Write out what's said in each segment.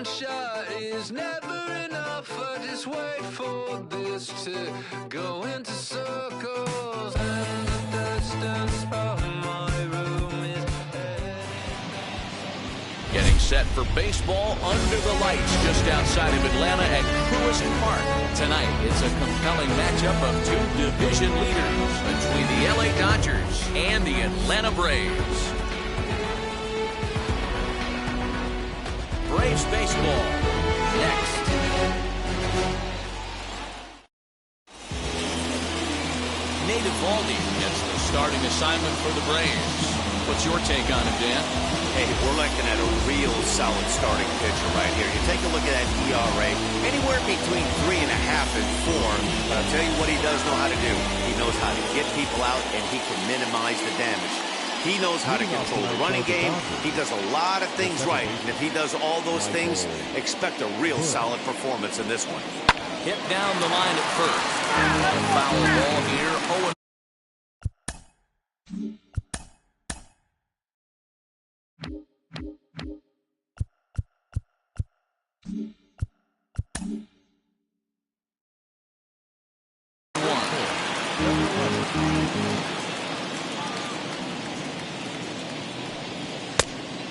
one shot is never enough. I just wait for this to go into circles, and the distance of my room is getting set for baseball under the lights just outside of Atlanta at Truist Park. Tonight, it's a compelling matchup of two division leaders between the LA Dodgers and the Atlanta Braves. Braves baseball next. Nate Eovaldi gets the starting assignment for the Braves. What's your take on it, Dan? Hey, we're looking at a real solid starting pitcher right here. You take a look at that ERA, anywhere between 3.5 and 4. But I'll tell you what he does know how to do. He knows how to get people out, and he can minimize the damage. He knows how to control the running game. He does a lot of things right. And if he does all those things, expect a real solid performance in this one. Hit down the line at first. A foul ball here. 0-1.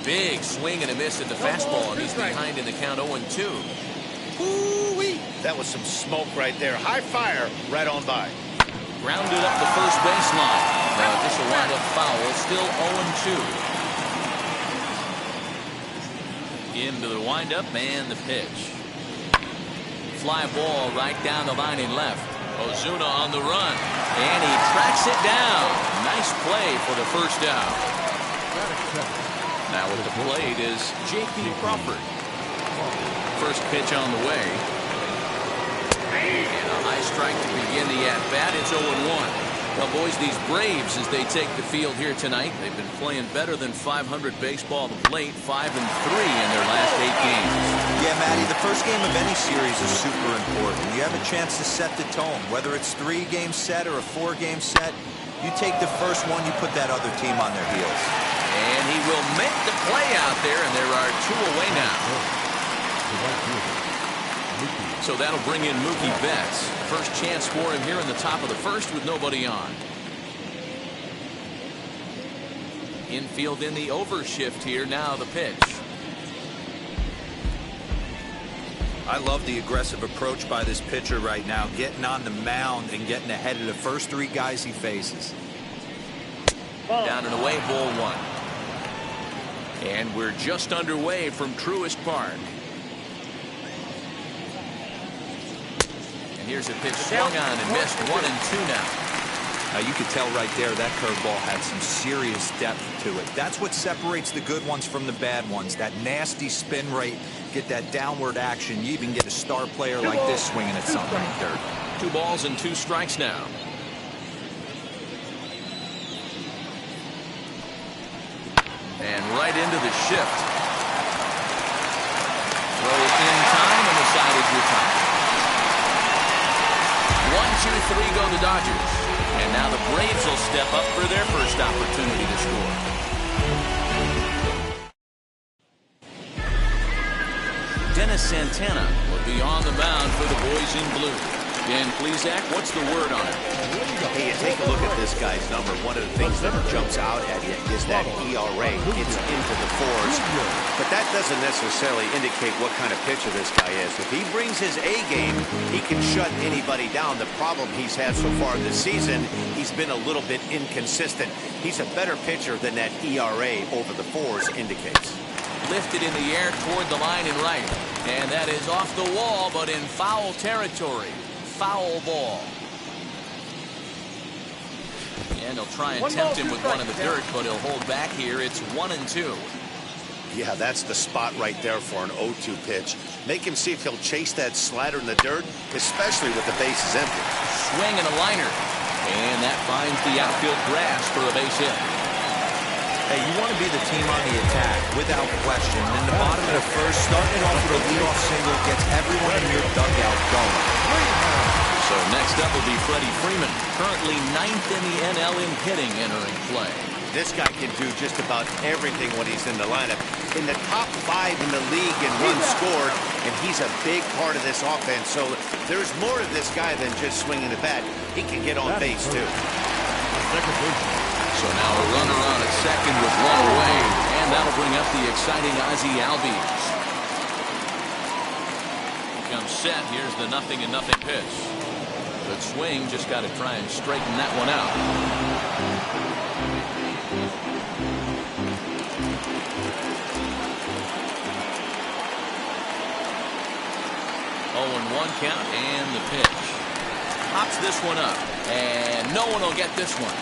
Big swing and a miss at the fastball, and he's behind in the count 0-2. Ooh-wee. That was some smoke right there. High fire right on by. Grounded up the first baseline. Now this will wind up foul. Still 0-2. Into the windup and the pitch. Fly ball right down the line in left. Ozuna on the run, and he tracks it down. Nice play for the first out. Now at the plate is J.P. Crawford. First pitch on the way. And a high strike to begin the at-bat. It's 0-1. Well, boys, these Braves, as they take the field here tonight, they've been playing better than .500 baseball of late, 5-3 in their last 8 games. Yeah, Matty, the first game of any series is super important. You have a chance to set the tone, whether it's 3-game set or a 4-game set. You take the first one, you put that other team on their heels. And he will make the play out there, and there are 2 away now. So that'll bring in Mookie Betts. First chance for him here in the top of the first with nobody on. Infield in the overshift here. Now the pitch. I love the aggressive approach by this pitcher right now, getting on the mound and getting ahead of the first 3 guys he faces. Down and away, ball 1. And we're just underway from Truist Park. And here's a pitch swung on and missed. 1-2 now. Now you could tell right there that curveball had some serious depth to it. That's what separates the good ones from the bad ones. That nasty spin rate, get that downward action. You even get a star player like this swinging at something in dirt. 2 balls and 2 strikes now. And right into the shift. Throw in time, and the side is retired. 1-2-3 go the Dodgers. And now the Braves will step up for their first opportunity to score. Dennis Santana will be on the mound for the boys in blue. Dan Plesac, what's the word on it? Hey, you take a look at this guy's number. One of the things that jumps out at you is that ERA. It's into the 4s. But that doesn't necessarily indicate what kind of pitcher this guy is. If he brings his A game, he can shut anybody down. The problem he's had so far this season, he's been a little bit inconsistent. He's a better pitcher than that ERA over the 4s indicates. Lifted in the air toward the line and right. And that is off the wall, but in foul territory. Foul ball. And he'll try and tempt him with one in the dirt, but he'll hold back here. It's 1-2. Yeah, that's the spot right there for an 0-2 pitch. Make him see if he'll chase that slider in the dirt, especially with the bases empty. Swing and a liner. And that finds the outfield grass for a base hit. Hey, you want to be the team on the attack, without question. In the bottom of the first, starting off with a leadoff single gets everyone in your dugout going. So next up will be Freddie Freeman, currently 9th in the NL in hitting, entering play. This guy can do just about everything when he's in the lineup. In the top 5 in the league in runs scored, and he's a big part of this offense. So there's more to this guy than just swinging the bat. He can get on base, too. So now a runner on at second with one away, and that'll bring up the exciting Ozzie Albies. Comes set. Here's the 0-0 pitch. But swing, just got to try and straighten that one out. 0-1 count, and the pitch. Pops this one up, and no one will get this one.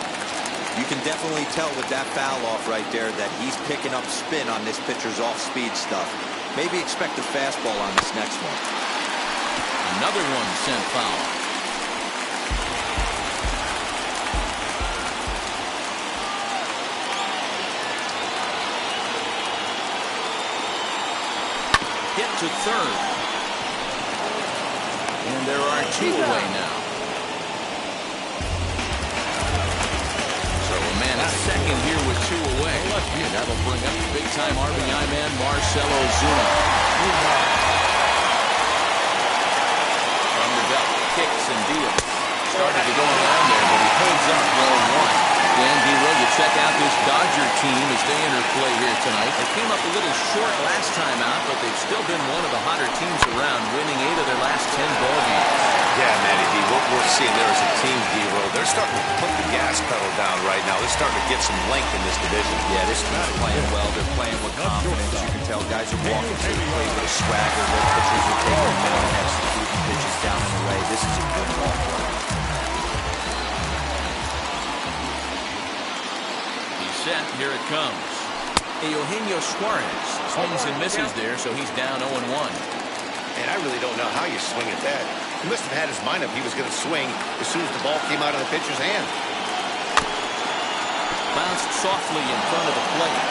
You can definitely tell with that foul off right there that he's picking up spin on this pitcher's off-speed stuff. Maybe expect a fastball on this next one. Another one sent foul. Hit to third. And there are 2 away now. So a man at second here with 2 away. And that'll bring up the big-time RBI man, Marcell Ozuna. From the belt, kicks and deals. Started to go around there, but he holds up 1-1. Dan D-Row, you check out this Dodger team as they interplay here tonight. They came up a little short last time out, but they've still been one of the hotter teams around, winning 8 of their last 10 ball games. Yeah, Matty D, what we're seeing there is a team, D-Row. They're starting to put the gas pedal down right now. They're starting to get some length in this division. Yeah, this team's playing well. They're playing with confidence. You can tell guys are walking to the plate with a swagger. Their pitchers are taking a minute and executing pitches down and away. This is a good ball club. Set, here it comes. Eugenio Suarez swings and misses there, so he's down 0-1. And I really don't know how you swing at that. He must have had his mind up he was going to swing as soon as the ball came out of the pitcher's hand. Bounced softly in front of the plate.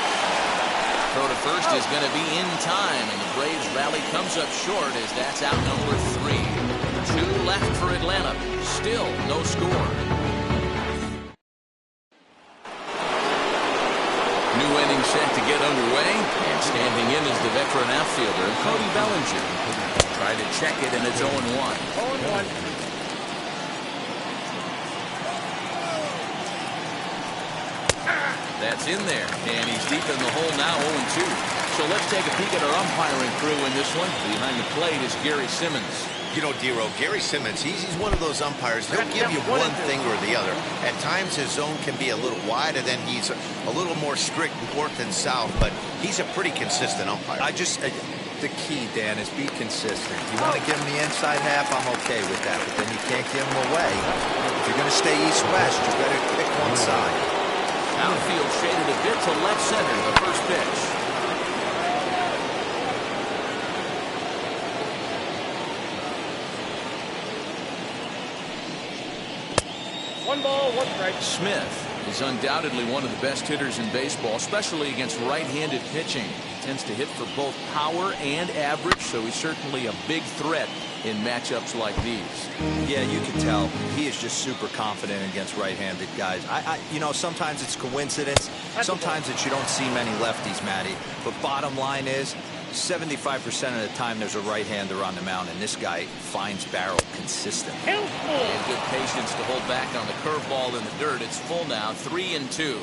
Throw to first is going to be in time, and the Braves rally comes up short as that's out number 3. 2 left for Atlanta. Still no score. New inning set to get underway, and standing in is the veteran outfielder, Cody Bellinger. Try to check it, and it's 0-1. 0-1. That's in there, and he's deep in the hole now, 0-2. So let's take a peek at our umpiring crew in this one. Behind the plate is Gary Simmons. You know, D-Row, Gary Simmons, he's one of those umpires. He'll give you one thing or the other. At times, his zone can be a little wide, and then he's a little more strict north and south, but he's a pretty consistent umpire. The key, Dan, is be consistent. You want to give him the inside half, I'm okay with that, but then you can't give him away. If you're going to stay east-west, you better pick one side. Outfield shaded a bit to left center, the first pitch. 1 ball, 1 strike. Smith is undoubtedly one of the best hitters in baseball, especially against right-handed pitching. He tends to hit for both power and average, so he's certainly a big threat in matchups like these. Yeah, you can tell he is just super confident against right-handed guys. You know, sometimes it's coincidence. Sometimes it's you don't see many lefties, Matty. But bottom line is, 75% of the time there's a right-hander on the mound, and this guy finds barrel consistently. And good patience to hold back on the curveball in the dirt. It's full now, 3-2.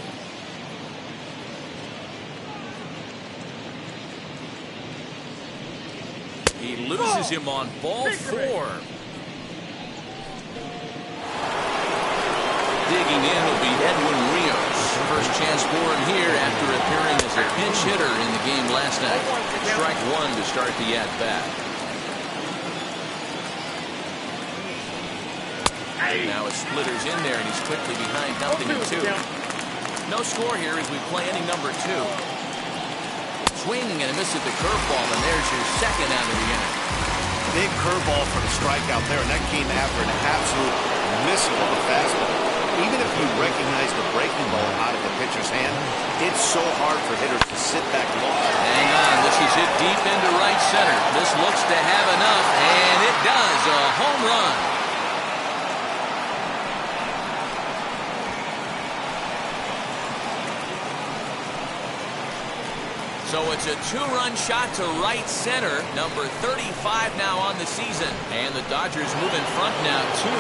He loses him on ball 4. Digging in will be Edwin Rios. First chance for him here after appearing as a pinch hitter in the game last night. Strike 1 to start the at-bat. Now a splitter's in there, and he's quickly behind, counting at 2. No score here as we play inning number 2. Swinging and a miss at the curveball, and there's your second out of the inning. Big curveball for the strikeout there, and that came after an absolute missile of a fastball. Even if you recognize the breaking ball out of the pitcher's hand, it's so hard for hitters to sit back long. Hang on, this is hit deep into right center. This looks to have enough, and it does. A home run. So it's a two-run shot to right center. Number 35 now on the season. And the Dodgers move in front now 2-0.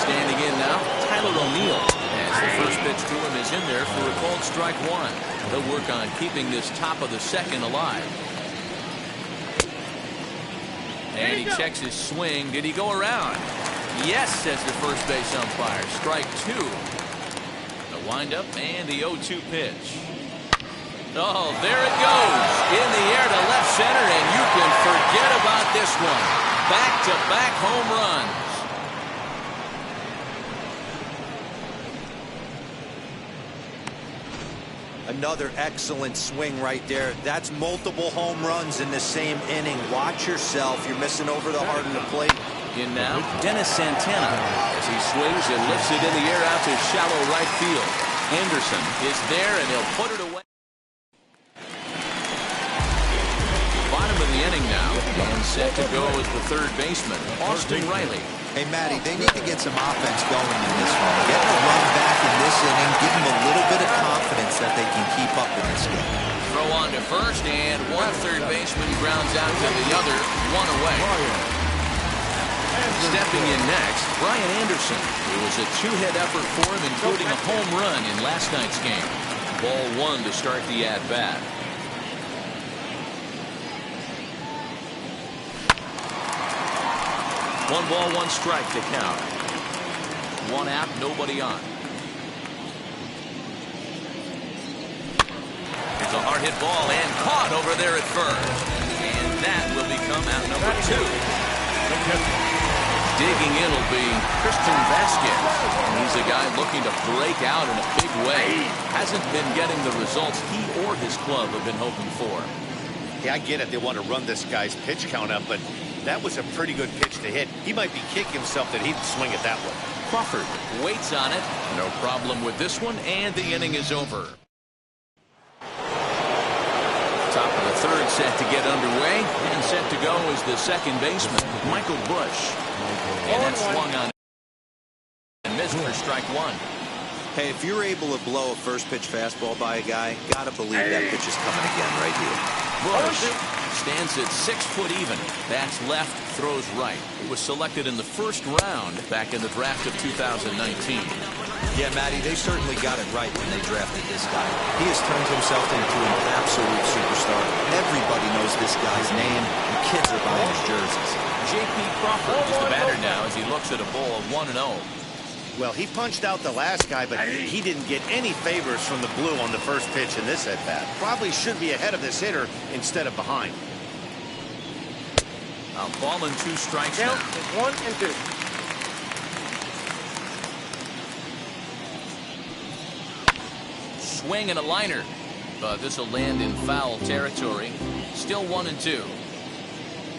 Standing in now, Tyler O'Neill. As the first pitch to him is in there for a called strike one. They'll work on keeping this top of the second alive. And he checks his swing. Did he go around? Yes, says the first base umpire. Strike two. The windup and the 0-2 pitch. Oh, there it goes. In the air to left center, and you can forget about this one. Back-to-back home runs. Another excellent swing right there. That's multiple home runs in the same inning. Watch yourself. You're missing over the heart of the plate. In now, Dennis Santana. As he swings and lifts it in the air out to shallow right field. Anderson is there, and he'll put it away. Bottom of the inning now, and set to go is the third baseman, Austin Riley. Hey, Matty, they need to get some offense going in this one. Get a run back in this inning. Give them a little bit of confidence that they can keep up in this game. Throw on to first, and one third baseman grounds out to the other, one away. Stepping in next, Brian Anderson. It was a two-hit effort for him, including a home run in last night's game. Ball one to start the at-bat. One ball, one strike to count. One out, nobody on. Here's a hard hit ball and caught over there at first. And that will become out number two. Digging in will be Christian Vasquez. And he's a guy looking to break out in a big way. Hasn't been getting the results he or his club have been hoping for. Yeah, I get it. They want to run this guy's pitch count up, but that was a pretty good pitch to hit. He might be kicking himself that he didn't swing it that way. Crawford waits on it. No problem with this one, and the inning is over. Top of the third set to get underway, and set to go is the second baseman, Michael Busch. And that swung on and missed for strike one. Hey, if you're able to blow a first pitch fastball by a guy, gotta believe that pitch is coming again right here. Busch stands at 6 foot even. Bats left, throws right. It was selected in the first round back in the draft of 2019. Yeah, Matty, they certainly got it right when they drafted this guy. He has turned himself into an absolute superstar. Everybody knows this guy's name, and kids are buying his jerseys. J.P. Crawford is the batter now as he looks at a ball of 1-0. Well, he punched out the last guy, but he didn't get any favors from the blue on the first pitch in this at-bat. Probably should be ahead of this hitter instead of behind. A ball and two strikes Count now. is 1 and 2. Swing and a liner. But this will land in foul territory. Still 1 and 2.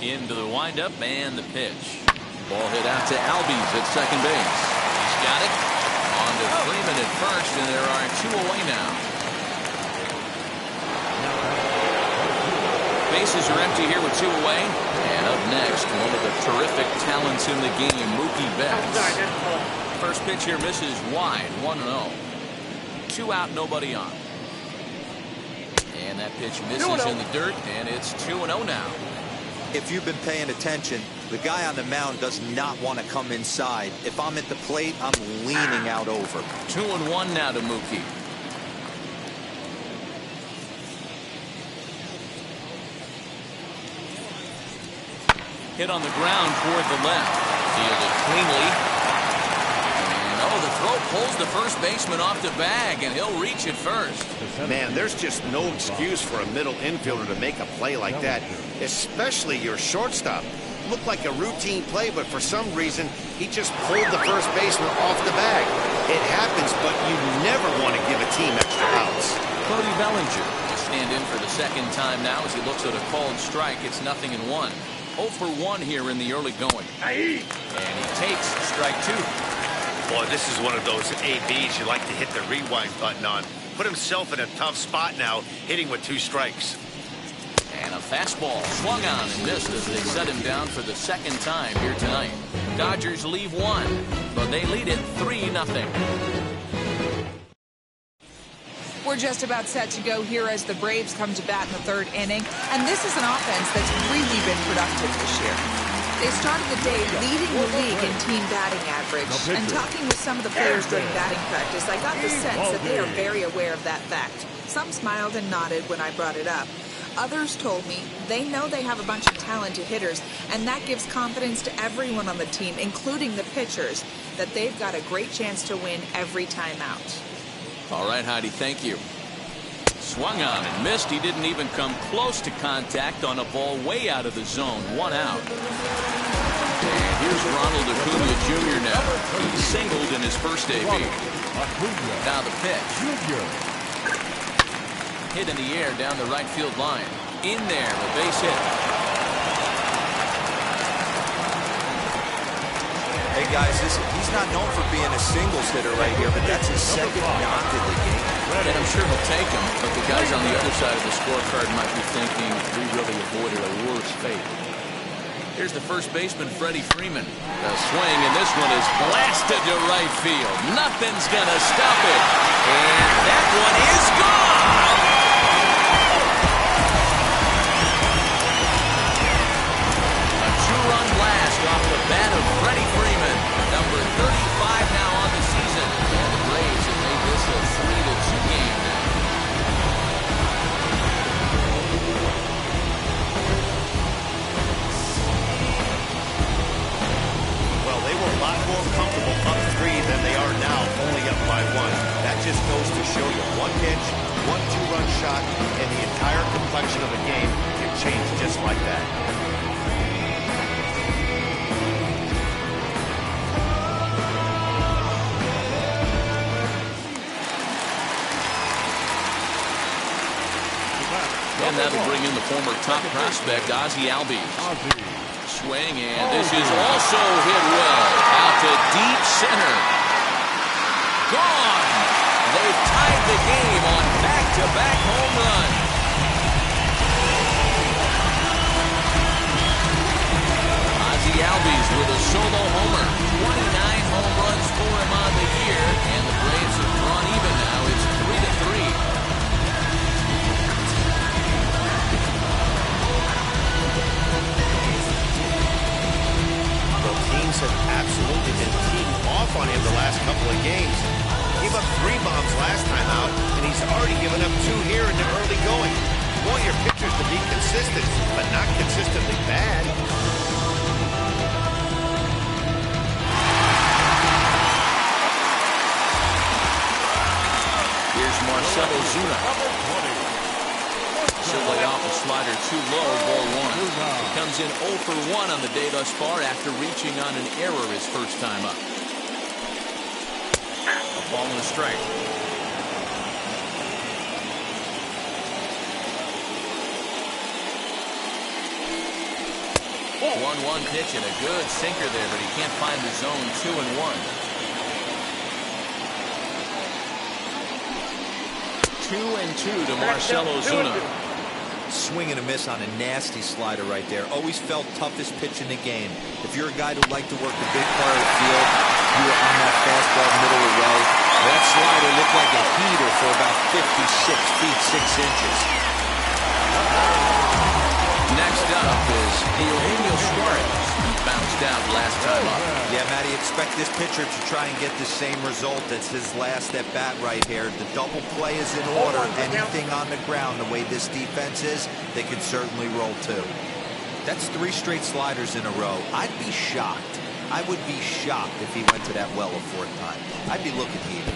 Into the windup and the pitch. Ball hit out to Albies at second base. He's got it. On to Freeman at first, and there are 2 away now. Bases are empty here with 2 away. And up next, one of the terrific talents in the game, Mookie Betts. First pitch here misses wide, 1-0. 2 out, nobody on. And that pitch misses in the dirt, and it's 2-0 now. If you've been paying attention, the guy on the mound does not want to come inside. If I'm at the plate, I'm leaning out over. 2-1 now to Mookie. Hit on the ground toward the left. Fielded cleanly. And the throw pulls the first baseman off the bag, and he'll reach it first. Man, there's just no excuse for a middle infielder to make a play like that, especially your shortstop. Looked like a routine play, but for some reason, he just pulled the first baseman off the bag. It happens, but you never want to give a team extra outs. Cody Bellinger to stand in for the second time now as he looks at a called strike. It's 0-1. 0 for 1 here in the early going. And he takes strike 2. Boy, this is one of those ABs you like to hit the rewind button on. Put himself in a tough spot now, hitting with 2 strikes. And a fastball swung on and missed as they set him down for the second time here tonight. Dodgers leave 1, but they lead it 3-0. We're just about set to go here as the Braves come to bat in the third inning. And this is an offense that's really been productive this year. They started the day leading the league in team batting average. And talking with some of the players during batting practice, I got the sense that they are very aware of that fact. Some smiled and nodded when I brought it up. Others told me they know they have a bunch of talented hitters, and that gives confidence to everyone on the team, including the pitchers, that they've got a great chance to win every time out. All right, Heidi, thank you. Swung on and missed. He didn't even come close to contact on a ball way out of the zone. 1 out. And here's Ronald Acuna Jr. now. He singled in his first AB. Now the pitch. Hit in the air down the right field line. In there, a base hit. Hey guys, he's not known for being a singles hitter right here, but that's his second knock in the game. And I'm sure he'll take him, but the guys on the other side of the scorecard might be thinking we really avoided a worse fate. Here's the first baseman, Freddie Freeman. A swing, and this one is blasted to right field. Nothing's gonna stop it. And that one is gone! Two-run blast off the bat of Freddie Freeman, number 35 now on the season. And the Braves have made this a 3-2 game now. Well, they were a lot more comfortable up 3 than they are now, only up by 1. That just goes to show you one pitch, one two-run shot, and the entire complexion of the game can change just like that. And that'll bring in the former top prospect, Ozzie Albies. Swing, and this is also hit well. Out to deep center. Gone! They've tied the game on back-to-back home runs. Ozzie Albies with a solo homer. 29 home runs for him on the year, and the Braves have drawn even now. It's 3-3. Teams have absolutely been teeing off on him the last couple of games. Gave up 3 bombs last time out, and he's already given up 2 here in the early going. You want your pitchers to be consistent, but not consistently bad. Here's Marcell Ozuna. She'll lay off a slider too low, ball 1. He comes in 0 for 1 on the day thus far after reaching on an error his first time up. A ball and a strike. 1-1 pitch and a good sinker there, but he can't find the zone. 2-1. 2-2 to Marcell Ozuna. Swing and a miss on a nasty slider right there. Always felt toughest pitch in the game. If you're a guy who liked to work the big part of the field, you were on that fastball middle away. That slider looked like a heater for about 56 feet 6 inches. Next up is Eugenio Suarez. He bounced out last time up. Yeah, Matty, expect this pitcher to try and get the same result as his last at bat right here. The double play is in order. Anything on the ground, the way this defense is, they could certainly roll too. That's 3 straight sliders in a row. I'd be shocked. I would be shocked if he went to that well a 4th time. I'd be looking heated.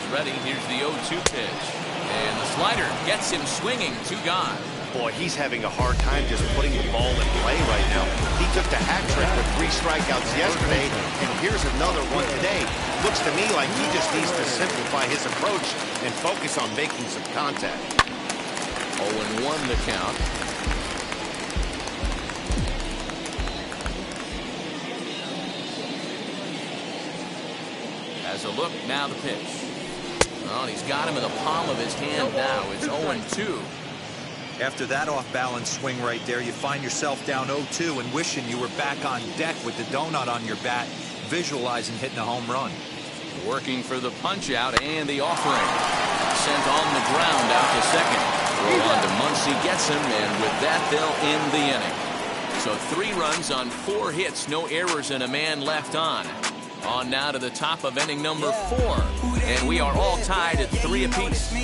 Ready. Here's the 0-2 pitch. And the slider gets him swinging. 2 gone. Boy, he's having a hard time just putting the ball in play right now. He took the hat trick with 3 strikeouts yesterday, and here's another one today. Looks to me like he just needs to simplify his approach and focus on making some contact. 0-1 the count. As a look, now the pitch. Oh, and he's got him in the palm of his hand now. It's 0-2. After that off-balance swing right there, you find yourself down 0-2 and wishing you were back on deck with the donut on your bat, visualizing hitting a home run. Working for the punch-out and the offering. Sent on the ground out to second. Throw on to Muncy, gets him, and with that, they'll end the inning. So 3 runs on 4 hits, no errors, and a man left on. On now to the top of inning number 4. And we are all tied at 3 apiece.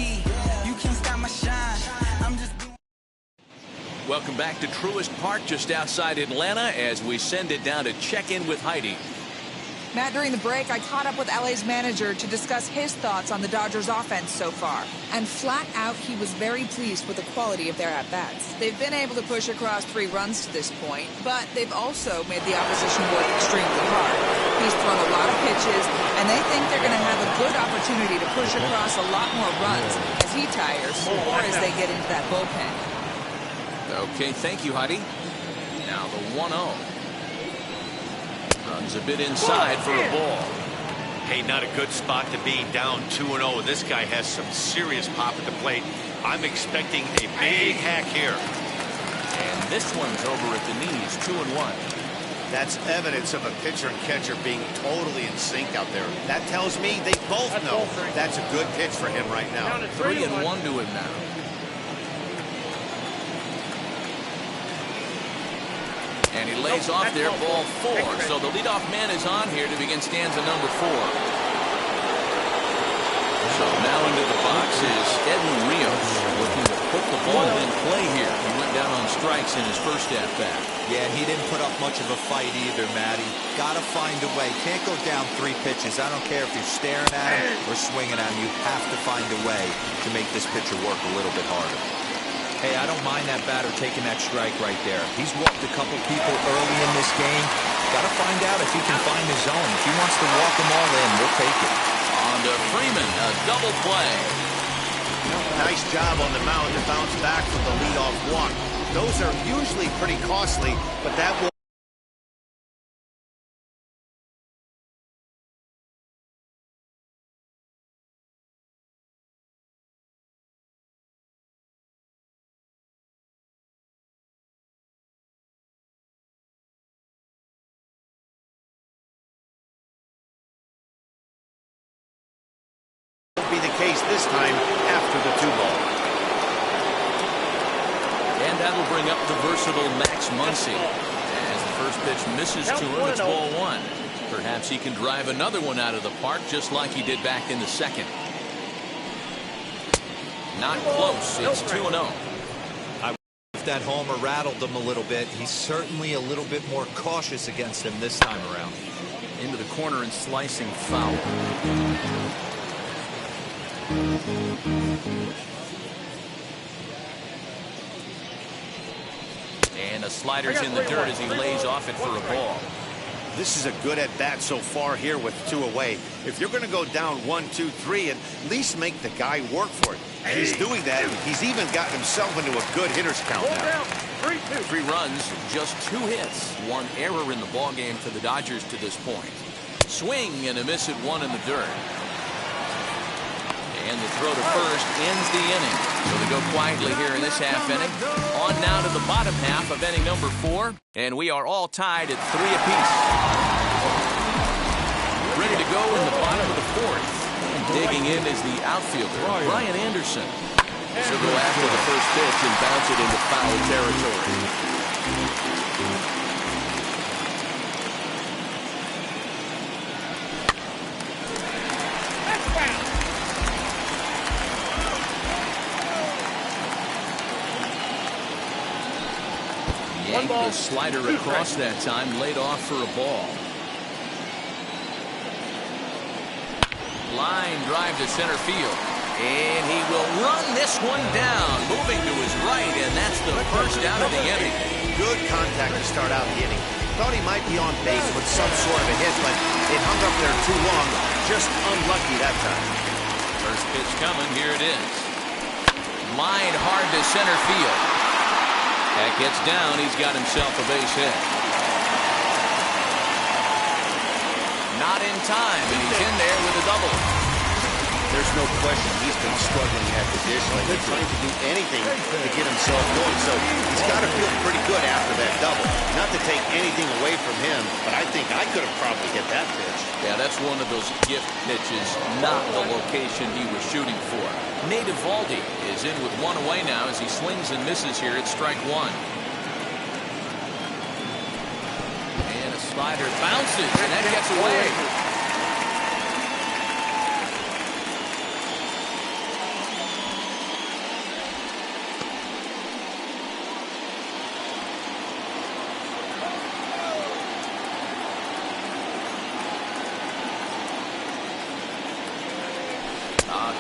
Welcome back to Truist Park, just outside Atlanta, as we send it down to check in with Heidi. Matt, during the break, I caught up with LA's manager to discuss his thoughts on the Dodgers offense so far. And flat out, he was very pleased with the quality of their at-bats. They've been able to push across 3 runs to this point, but they've also made the opposition work extremely hard. He's thrown a lot of pitches, and they think they're going to have a good opportunity to push across a lot more runs as he tires or as they get into that bullpen. Okay, thank you, Heidi. Now the 1-0. Runs a bit inside for a ball. Hey, not a good spot to be, down 2-0. This guy has some serious pop at the plate. I'm expecting a big hack here. And this one's over at the knees, 2-1. That's evidence of a pitcher and catcher being totally in sync out there. That tells me they both know that's a good pitch for him right now. 3-1 to him now. And he lays off there, ball 4. So the leadoff man is on here to begin stanza number 4. So now into the box is Edwin Rios, looking to put the ball in play here. He went down on strikes in his first at-bat. Yeah, he didn't put up much of a fight either, Matty. Got to find a way. Can't go down 3 pitches. I don't care if you're staring at him or swinging at him. You have to find a way to make this pitcher work a little bit harder. Hey, I don't mind that batter taking that strike right there. He's walked a couple people early in this game. Got to find out if he can find his zone. If he wants to walk them all in, we'll take it. On to Freeman, a double play. Nice job on the mound to bounce back from the leadoff walk. Those are usually pretty costly, but that will... be the case this time after the 2-ball. And that'll bring up the versatile Max Muncy. As the first pitch misses to him, it's ball 1. Perhaps he can drive another one out of the park just like he did back in the second. Not close. It's 2-0. If that homer rattled him a little bit, he's certainly a little bit more cautious against him this time around. Into the corner and slicing foul. And the slider's in the dirt as he lays off it for a ball. This is a good at-bat so far here with 2 away. If you're going to go down 1, 2, 3, at least make the guy work for it. And he's doing that. He's even gotten himself into a good hitter's count now. 3 runs, just 2 hits. 1 error in the ballgame for the Dodgers to this point. Swing and a miss at 1 in the dirt. And the throw to first ends the inning. So they go quietly here in this half inning. On now to the bottom half of inning number 4. And we are all tied at 3 apiece. Ready to go in the bottom of the 4th. And digging in is the outfielder, Brian Anderson. So go after the first pitch and bounce it into foul territory. The slider across that time, laid off for a ball. Line drive to center field. And he will run this one down, moving to his right, and that's the first out of the inning. Good contact to start out the inning. Thought he might be on base with some sort of a hit, but it hung up there too long. Just unlucky that time. First pitch coming, here it is. Line hard to center field. That gets down, he's got himself a base hit. Not in time, and he's in there with a double. There's no question he's been struggling at this condition. Like he's trying to do anything to get himself going. So he's got to feel pretty good after that double. Not to take anything away from him, but I think I could have probably hit that pitch. Yeah, that's one of those gift pitches, not the location he was shooting for. Nate Eovaldi is in with one away now as he swings and misses here at strike one. And a slider bounces, and that gets away.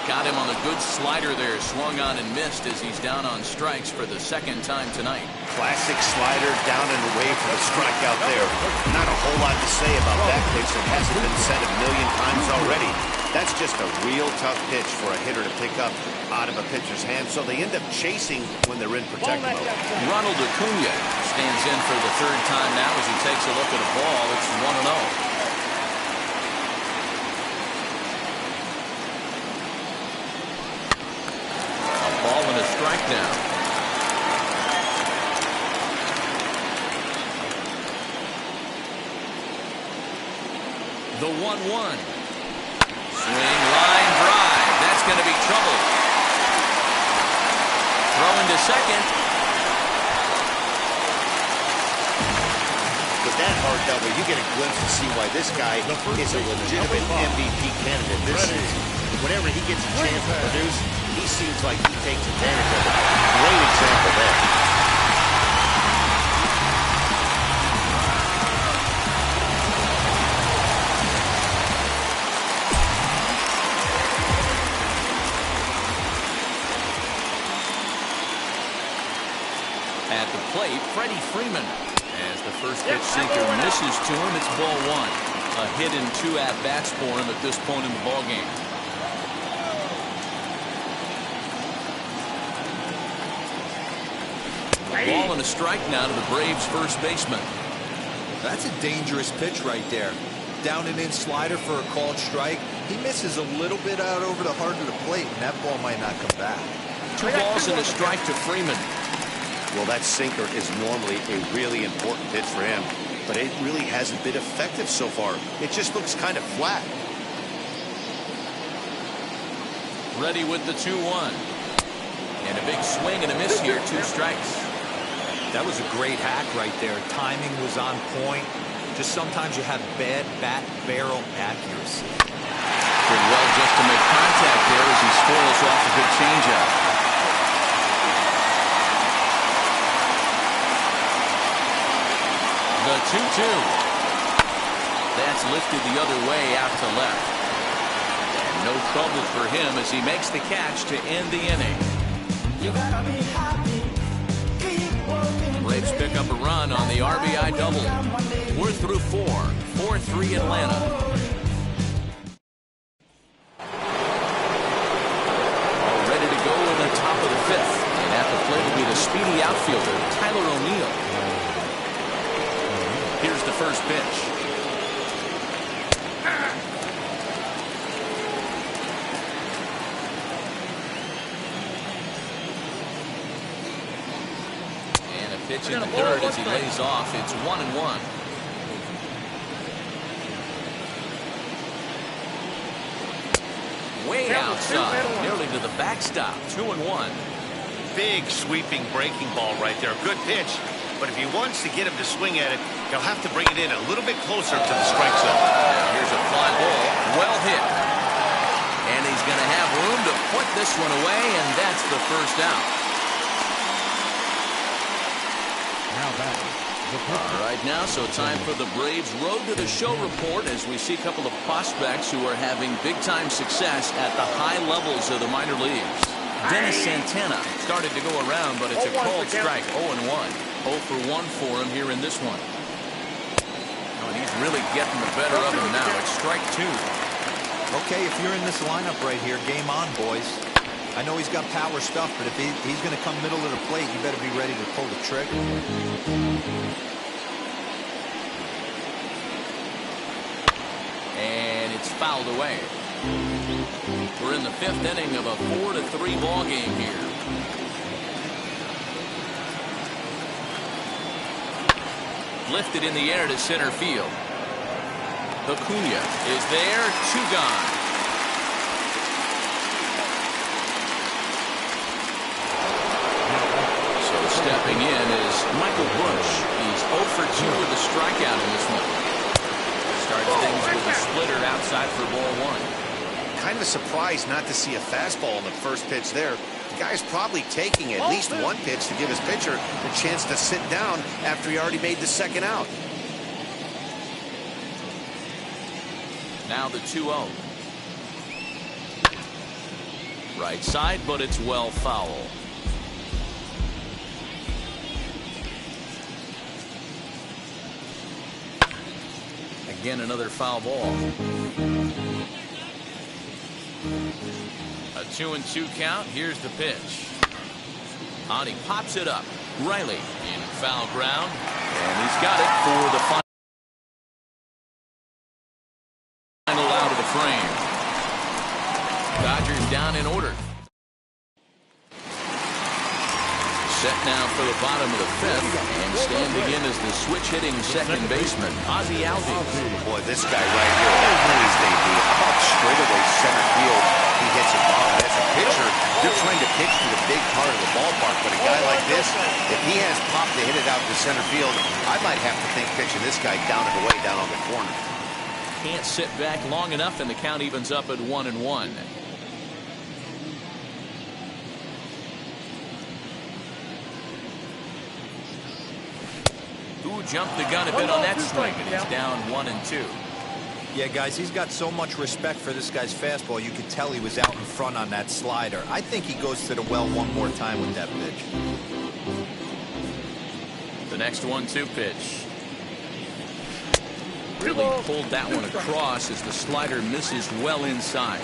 Got him on a good slider there, swung on and missed as he's down on strikes for the second time tonight. Classic slider down and away for the strikeout there. Not a whole lot to say about that pitch. It hasn't been said a million times already. That's just a real tough pitch for a hitter to pick up out of a pitcher's hand, so they end up chasing when they're in protect mode. Ronald Acuna stands in for the third time now as he takes a look at a ball. It's 1-0. Strike now. The 1-1. Swing, line drive. That's going to be trouble. Throw into second. With that hard double, you get a glimpse to see why this guy is a legitimate MVP candidate this season. Whenever he gets a chance to produce, he seems like he takes advantage of it. Great example there. At the plate, Freddie Freeman. As the first pitch sinker misses to him, it's ball one. A hit and 2 at-bats for him at this point in the ballgame. Ball and a strike now to the Braves' first baseman. That's a dangerous pitch right there. Down and in slider for a called strike. He misses a little bit out over the heart of the plate, and that ball might not come back. 2 balls and a strike to Freeman. Well, that sinker is normally a really important pitch for him, but it really hasn't been effective so far. It just looks kind of flat. Ready with the 2-1. And a big swing and a miss here, 2 strikes. That was a great hack right there. Timing was on point. Just sometimes you have bad bat barrel accuracy. Did well just to make contact there as he spoils off a good changeup. The 2-2. That's lifted the other way out to left. And no trouble for him as he makes the catch to end the inning. You gotta be happy. Braves pick up a run on the RBI double. We're through 4. 4-3 Atlanta. All ready to go in the top of the 5th. And at the plate will be the speedy outfielder, Tyler O'Neill. Here's the first pitch. Pitch in the dirt as he lays off. It's 1-1. Way outside, nearly to the backstop. 2-1. Big sweeping breaking ball right there. Good pitch. But if he wants to get him to swing at it, he'll have to bring it in a little bit closer to the strike zone. Here's a fly ball. Well hit. And he's going to have room to put this one away, and that's the first out. All right, now, so time for the Braves Road to the Show report as we see a couple of prospects who are having big-time success at the high levels of the minor leagues. Dennis Santana started to go around, but it's a called strike. 0-1. 0 for 1 for him here in this one. Oh, and he's really getting the better of him now. It's strike 2. Okay, if you're in this lineup right here, game on, boys. I know he's got power stuff, but if he's going to come middle of the plate, you better be ready to pull the trigger. And it's fouled away. We're in the 5th inning of a 4-3 ball game here. Lifted in the air to center field. Acuna is there, 2 gone. So stepping in is Michael Busch. He's 0 for 2 with a strikeout in this one. Starts things with a splitter outside for ball 1. Kind of surprised not to see a fastball on the first pitch there. The guy's probably taking at least one pitch to give his pitcher a chance to sit down after he already made the second out. Now the 2-0. Right side, but it's well foul. Again, another foul ball. A 2-2 count. Here's the pitch. On he pops it up. Riley in foul ground, and he's got it for the final out of the frame. Dodgers down in order. Set now for the bottom of the 5th, and standing in as the switch-hitting second baseman, Ozzie Albies. Boy, this guy right here, that plays debut. How about straightaway center field? He hits a ball. As a pitcher, you're trying to pitch to the big part of the ballpark, but a guy like this, if he has pop to hit it out to center field, I might have to think pitching this guy down and away down on the corner. Can't sit back long enough, and the count evens up at 1-1. Who jumped the gun a bit on that swing, and he's down 1-2. Yeah, guys, he's got so much respect for this guy's fastball. You could tell he was out in front on that slider. I think he goes to the well one more time with that pitch. The next 1-2 pitch. Really pulled that one across as the slider misses well inside.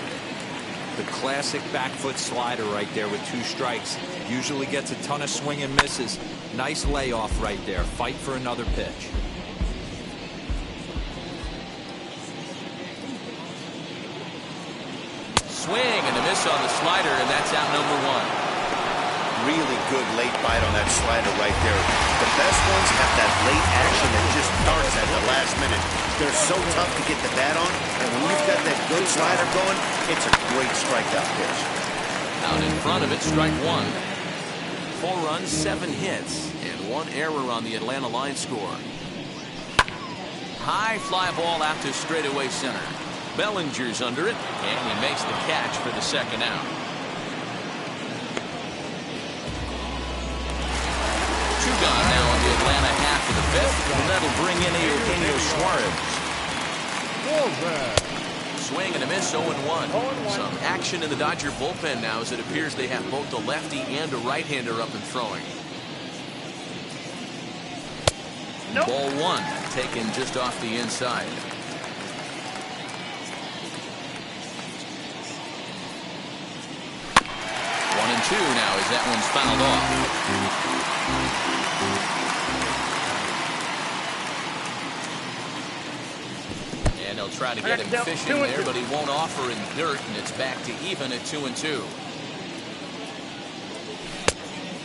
The classic back foot slider right there with 2 strikes. Usually gets a ton of swing and misses. Nice layoff right there. Fight for another pitch. Swing and a miss on the slider, and that's out number 1. Really good late bite on that slider right there. The best ones have that late action that just darts at the last minute. They're so tough to get the bat on, and when you've got that good slider going, it's a great strikeout pitch. Out in front of it, strike 1. 4 runs, 7 hits, and 1 error on the Atlanta line score. High fly ball out to straightaway center. Bellinger's under it, and he makes the catch for the second out. 2 gone now on the Atlanta half of the 5th, and that'll bring in Eugenio Suarez. Swing and a miss, 0-1. Some action in the Dodger bullpen now, as it appears they have both a lefty and a right-hander up and throwing. Ball 1, taken just off the inside. 1-2 now as that one's fouled off. And they'll try to get him fishing there, but he won't offer in dirt, and it's back to even at 2-2.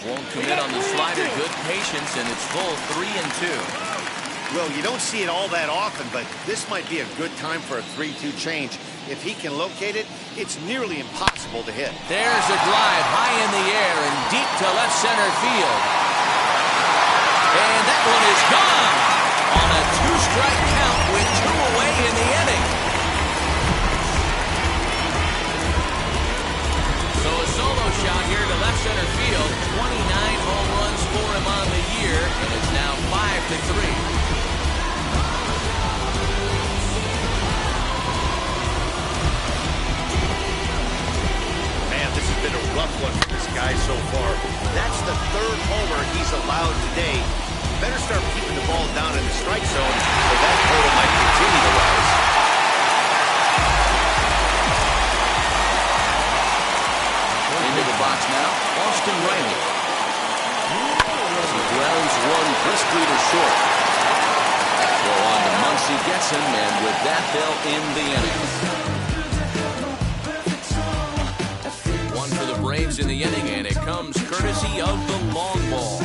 Won't commit on the slider. Good patience, and it's full 3-2. Well, you don't see it all that often, but this might be a good time for a 3-2 change. If he can locate it, it's nearly impossible to hit. There's a drive high in the air and deep to left center field. And that one is gone on a 2-strike count with 2 away in the inning. So a solo shot here to left center field. 29 home runs for him on the year, and it's now 5-3. Been a rough one for this guy so far. That's the 3rd homer he's allowed today. Better start keeping the ball down in the strike zone, or that total might continue to rise. Into the box now, Austin Riley. He grounds one briskly to short. Throw on to Muncy gets him, and with that they'll end the inning. saves in the inning, and it comes courtesy of the long ball.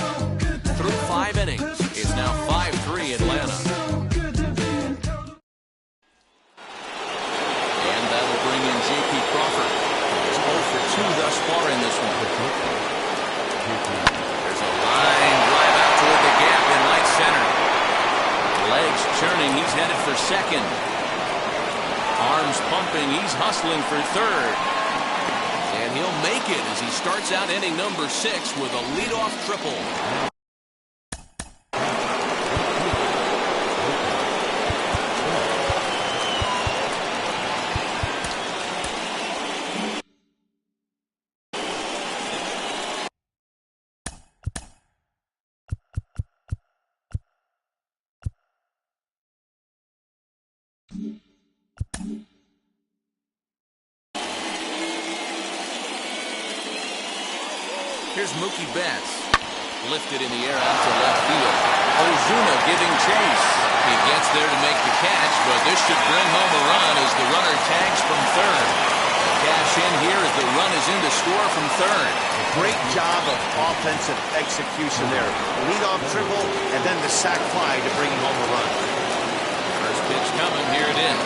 Through 5 innings, it's now 5-3 Atlanta. And that'll bring in J.P. Crawford. He's 0 for 2 thus far in this one. There's a line drive out toward the gap in right center. Legs churning, he's headed for second. Arms pumping, he's hustling for third. And he'll make it as he starts out inning number 6 with a leadoff triple. Here's Mookie Betts. Lifted in the air out to left field. Ozuna giving chase. He gets there to make the catch, but this should bring home a run as the runner tags from third. The cash in here as the run is in to score from third. Great job of offensive execution there. Leadoff triple and then the sac fly to bring home a run. First pitch coming. Here it is.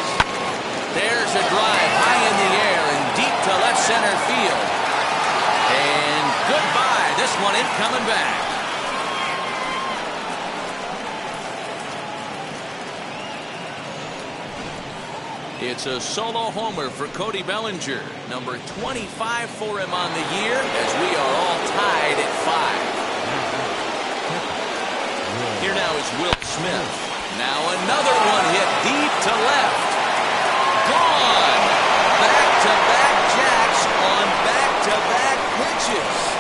There's a drive high in the air and deep to left center field. And goodbye. This one ain't coming back. It's a solo homer for Cody Bellinger. Number 25 for him on the year as we are all tied at 5. Here now is Will Smith. Now another one hit deep to left. Gone. Back-to-back jacks on back-to-back pitches.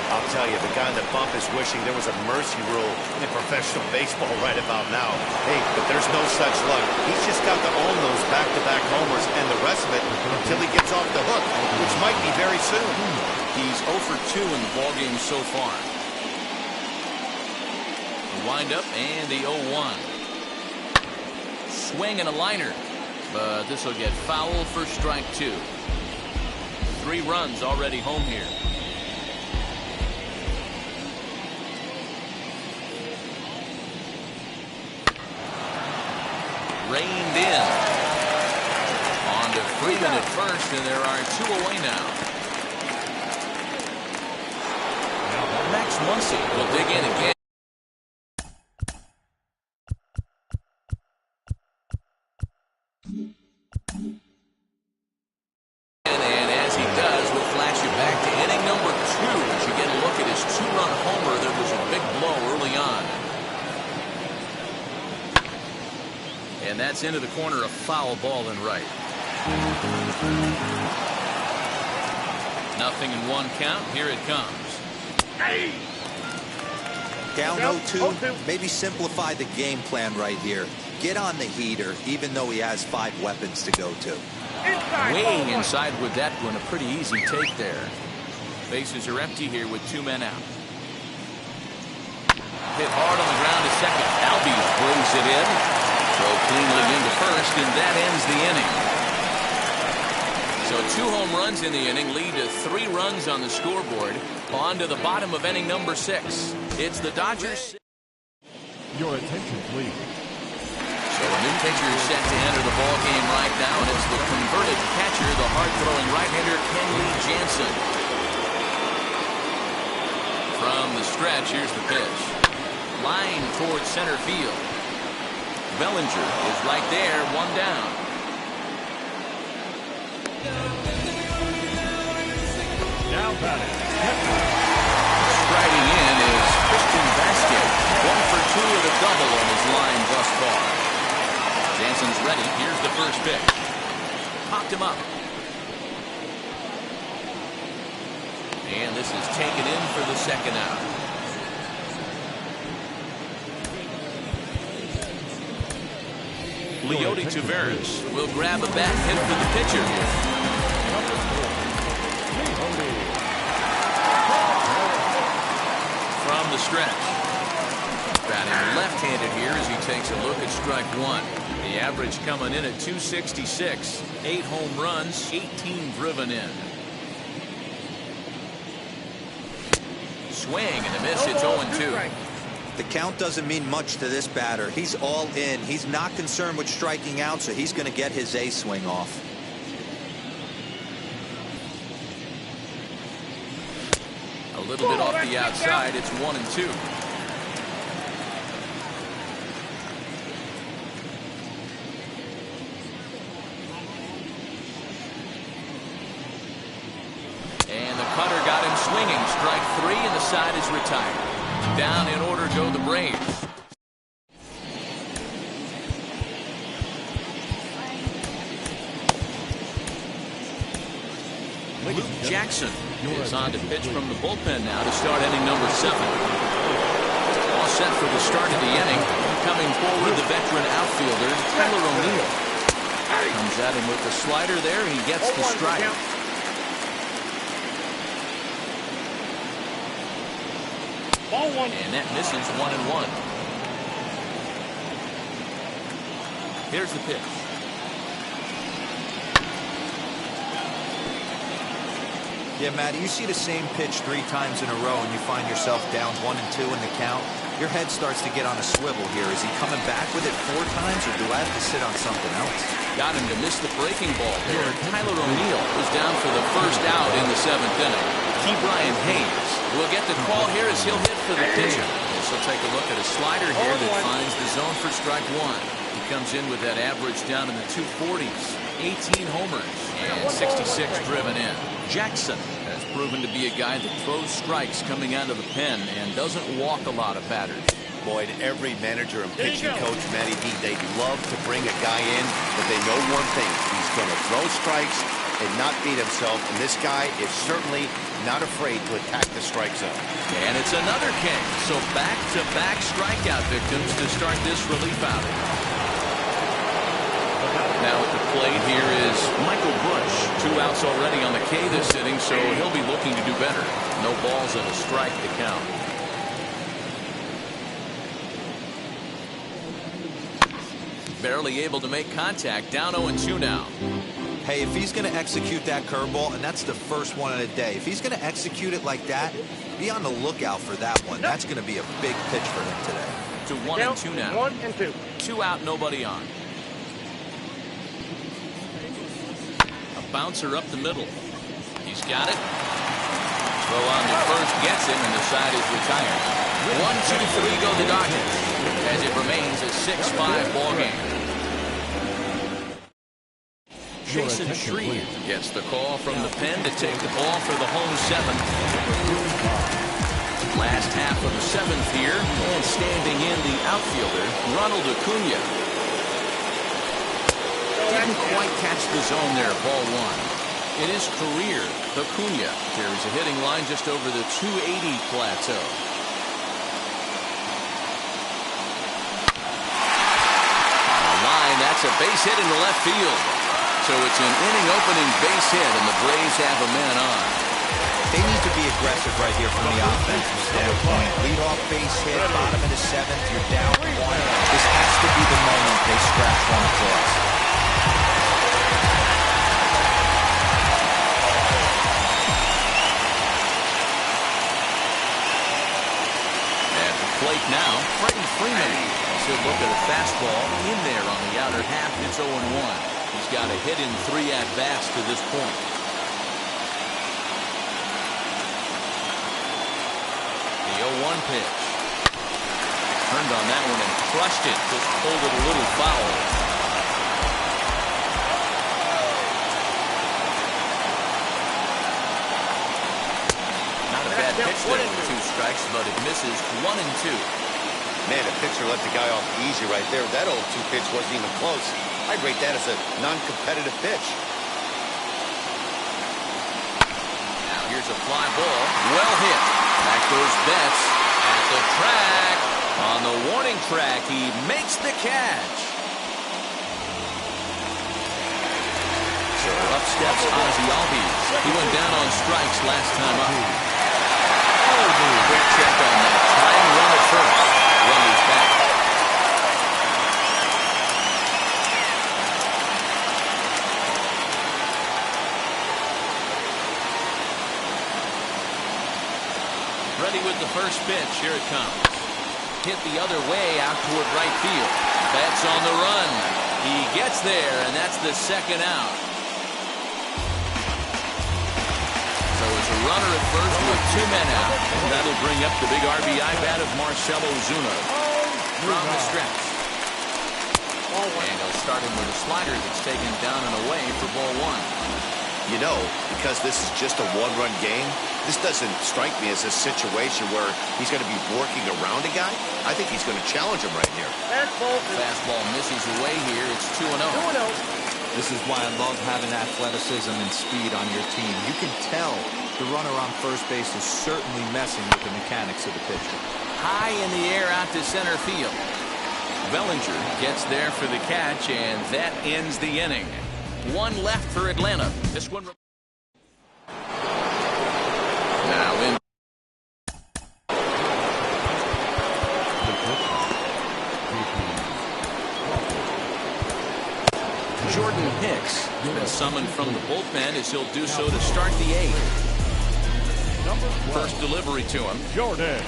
I'll tell you, the guy in the bump is wishing there was a mercy rule in professional baseball right about now. Hey, but there's no such luck. He's just got to own those back-to-back homers and the rest of it until he gets off the hook, which might be very soon. He's 0 for 2 in the ballgame so far. The windup and the 0-1. Swing and a liner, but this will get foul for strike 2. 3 runs already home here. Reined in. On to Freeman at first, and there are 2 away now. Max Muncy will dig in again. And as he does, we'll flash you back to inning number 2 as you get a look at his 2-run homer that was a big blow early on. And that's into the corner, a foul ball and right. Nothing in 1 count. Here it comes. Hey! Down 0-2, maybe simplify the game plan right here. Get on the heater, even though he has 5 weapons to go to. Way inside with that one, a pretty easy take there. Bases are empty here with 2 men out. Hit hard on the ground to second. Albies brings it in. Throw cleanly into first, and that ends the inning. So 2 home runs in the inning lead to 3 runs on the scoreboard. On to the bottom of inning number 6. It's the Dodgers. Your attention, please. So a new pitcher is set to enter the ball game right now, and it's the converted catcher, the hard-throwing right-hander Kenley Jansen. From the stretch, here's the pitch. Line towards center field. Bellinger is right there, 1 down. Now batting. Striding in is Christian Vasquez. 1 for 2 with a double on his line thus far. Jansen's ready. Here's the first pitch. Popped him up. And this is taken in for the second out. Leody Taveras will grab a bat hit for the pitcher. From the stretch. Batting left-handed here as he takes takes a look at strike one. The average coming in at 266. 8 home runs, 18 driven in. Swing and a miss. It's 0-2. The count doesn't mean much to this batter. He's all in. He's not concerned with striking out, so he's going to get his A swing off. A little bit off the outside. It's 1-2. And the cutter got him swinging. Strike 3, and the side is retired. Down in order go the Braves. Luke Jackson is on to pitch from the bullpen now to start inning number 7. All set for the start of the inning. Coming forward, the veteran outfielder, Tyler O'Neill. Comes at him with the slider there, and he gets the strike. Ball 1. And that misses 1-1. Here's the pitch. Yeah, Matty, you see the same pitch 3 times in a row and you find yourself down 1-2 in the count. Your head starts to get on a swivel here. Is he coming back with it 4 times, or do I have to sit on something else? Got him to miss the breaking ball there. Tyler O'Neill is down for the first out in the 7th inning. Ke'Bryan Hayes will get the call here as he'll hit for the pitcher. This will take a look at a slider here that finds the zone for strike 1. He comes in with that average down in the 240s. 18 homers and 66 driven in. Jackson has proven to be a guy that throws strikes coming out of the pen and doesn't walk a lot of batters. Boyd, every manager and pitching coach, Matty B, they'd love to bring a guy in, but they know one thing: he's going to throw strikes and not beat himself, and this guy is certainly not afraid to attack the strike zone. And it's another king, so back-to-back strikeout victims to start this relief outing. Now at the plate here is Michael Busch. 2 outs already on the K this inning, so he'll be looking to do better. No balls and a strike to count. Barely able to make contact. Down 0-2 now. Hey, if he's going to execute that curveball, and that's the first one of the day, if he's going to execute it like that, be on the lookout for that one. That's going to be a big pitch for him today. To 1-2 now. 1-2. 2 out, nobody on. A bouncer up the middle. He's got it. Throw on to first gets him, and the side is retired. 1-2-3 go the Dodgers, as it remains a 6-5 ball game. Jason Shreve gets the call from the pen to take the ball for the home 7th. Last half of the 7th here, and standing in the outfielder, Ronald Acuna. Didn't quite catch the zone there, ball 1. It is career. Acuna carries a hitting line just over the 280 plateau. On the line, that's a base hit into left field. So it's an inning-opening base hit, and the Braves have a man on. They need to be aggressive right here from the offensive standpoint. Lead-off base hit, bottom of the 7th, you're down 1. This has to be the moment they scratch one across. At the plate now, Freddie Freeman. He'll look at a fastball in there on the outer half. It's 0-1. He's got a hit in 3 at-bats to this point. The 0-1 pitch. Turned on that one and crushed it. Just pulled it a little foul. Not a bad pitch there with 2 strikes, but it misses 1-2. Man, the pitcher let the guy off easy right there. That 0-2 pitch wasn't even close. I'd rate that as a non-competitive pitch. Now here's a fly ball. Well hit. Back goes Betts at the track. On the warning track, he makes the catch. So up steps Ozzie Albies. He went down on strikes last time up. Quick check on that. Tying run at first. Runners back. Ready with the first pitch. Here it comes. Hit the other way out toward right field. Betts on the run. He gets there, and that's the second out. So it's a runner at first with 2 men out. And that'll bring up the big RBI bat of Marcell Ozuna from the stretch. And he'll start him with a slider that's taken down and away for ball 1. You know, because this is just a one-run game, this doesn't strike me as a situation where he's going to be working around a guy. I think he's going to challenge him right here. Fastball misses away here. It's 2-0. This is why I love having athleticism and speed on your team. You can tell the runner on first base is certainly messing with the mechanics of the pitcher. High in the air out to center field. Bellinger gets there for the catch, and that ends the inning. 1 left for Atlanta. This one now in. Jordan Hicks has been summoned from the bullpen as he'll do so to start the 8th. First delivery to him. Jordan.